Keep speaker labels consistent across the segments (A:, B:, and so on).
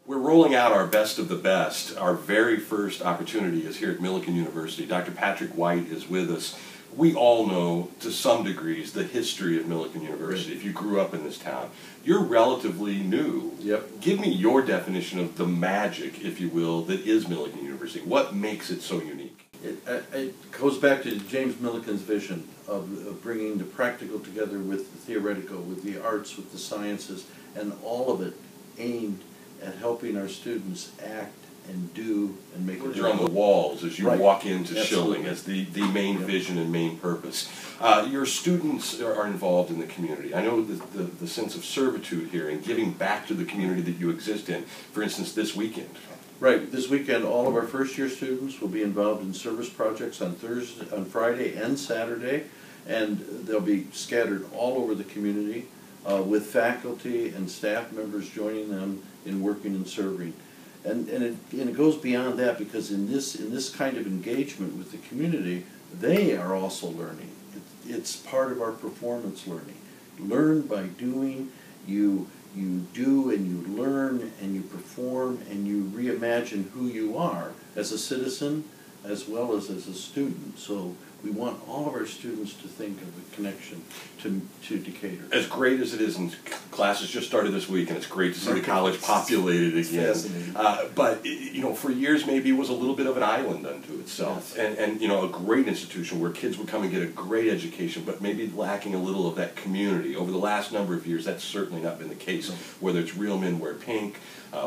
A: We're rolling out our best of the best. Our very first opportunity is here at Millikin University. Dr. Patrick White is with us. We all know, to some degrees, the history of Millikin University. If you grew up in this town, you're relatively new.
B: Yep.
A: Give me your definition of the magic, if you will, that is Millikin University. What makes it so unique?
B: It goes back to James Millikin's vision of bringing the practical together with the theoretical, with the arts, with the sciences, and all of it aimed at helping our students act and do and make it.
A: You're on the walls as you walk into
B: Absolutely.
A: Schilling as the main vision and main purpose. Your students are involved in the community. I know the sense of servitude here and giving back to the community that you exist in. For instance, this weekend.
B: Right. This weekend, all of our first-year students will be involved in service projects on Friday, and Saturday, and they'll be scattered all over the community with faculty and staff members joining them in working and serving. And it goes beyond that, because in this kind of engagement with the community, they are also learning. It's part of our performance learning. Learn by doing. You do and you learn and you perform and you reimagine who you are as a citizen as well as a student. So we want all of our students to think of a connection to Decatur.
A: As great as it is, and classes just started this week, and it's great to see the college populated again. But you know, for years maybe it was a little bit of an island unto itself,
B: yes.
A: and you know, a great institution where kids would come and get a great education, but maybe lacking a little of that community. Over the last number of years, that's certainly not been the case. Whether it's Real Men Wear Pink,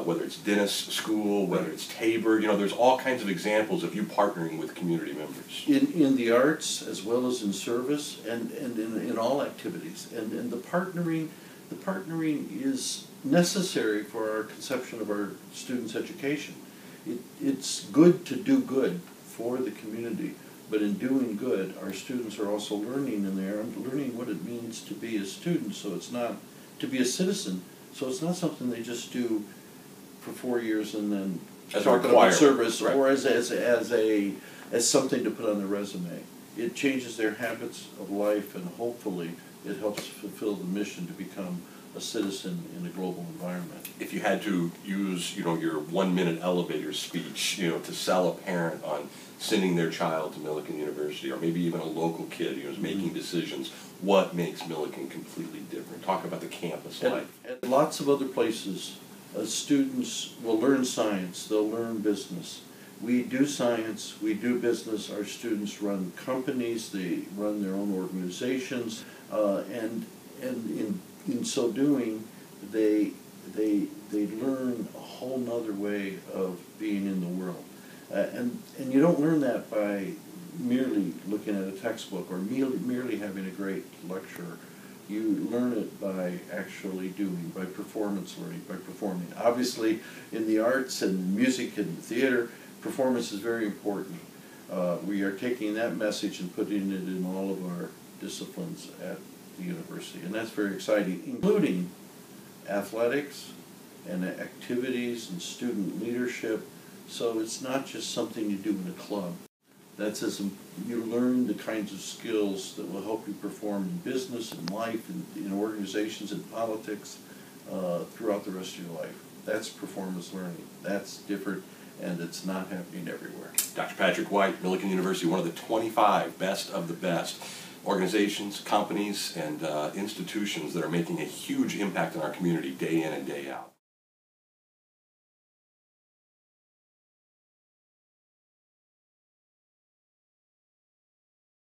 A: whether it's Dennis School, whether it's Tabor, you know, there's all kinds of examples of you partnering with community members.
B: In the arts as well as in service and in all activities. And the partnering is necessary for our conception of our students' education. It's good to do good for the community, but in doing good, our students are also learning, and they're learning what it means to be a student, so it's not to be a citizen, so it's not something they just do for 4 years and then
A: as
B: start
A: a
B: service,
A: right.
B: or as something to put on their resume. It changes their habits of life, and hopefully it helps fulfill the mission to become a citizen in a global environment.
A: If you had to use, you know, your 1-minute elevator speech, you know, to sell a parent on sending their child to Millikin University, or maybe even a local kid who's making decisions, what makes Millikin completely different? Talk about the campus life.
B: At lots of other places, students will learn science, they'll learn business. We do science, we do business, our students run companies, they run their own organizations, and in so doing, they learn a whole nother way of being in the world. And you don't learn that by merely looking at a textbook or merely having a great lecture. You learn it by actually doing, by performance learning, by performing. Obviously, in the arts and music and theater, performance is very important. We are taking that message and putting it in all of our disciplines at the university, and that's very exciting, including athletics and activities and student leadership. So it's not just something you do in a club. That's as you learn the kinds of skills that will help you perform in business, in life, in organizations, in politics, throughout the rest of your life. That's performance learning. That's different, and it's not happening everywhere.
A: Dr. Patrick White, Millikin University, one of the 25 best of the best organizations, companies, and institutions that are making a huge impact on our community day in and day out.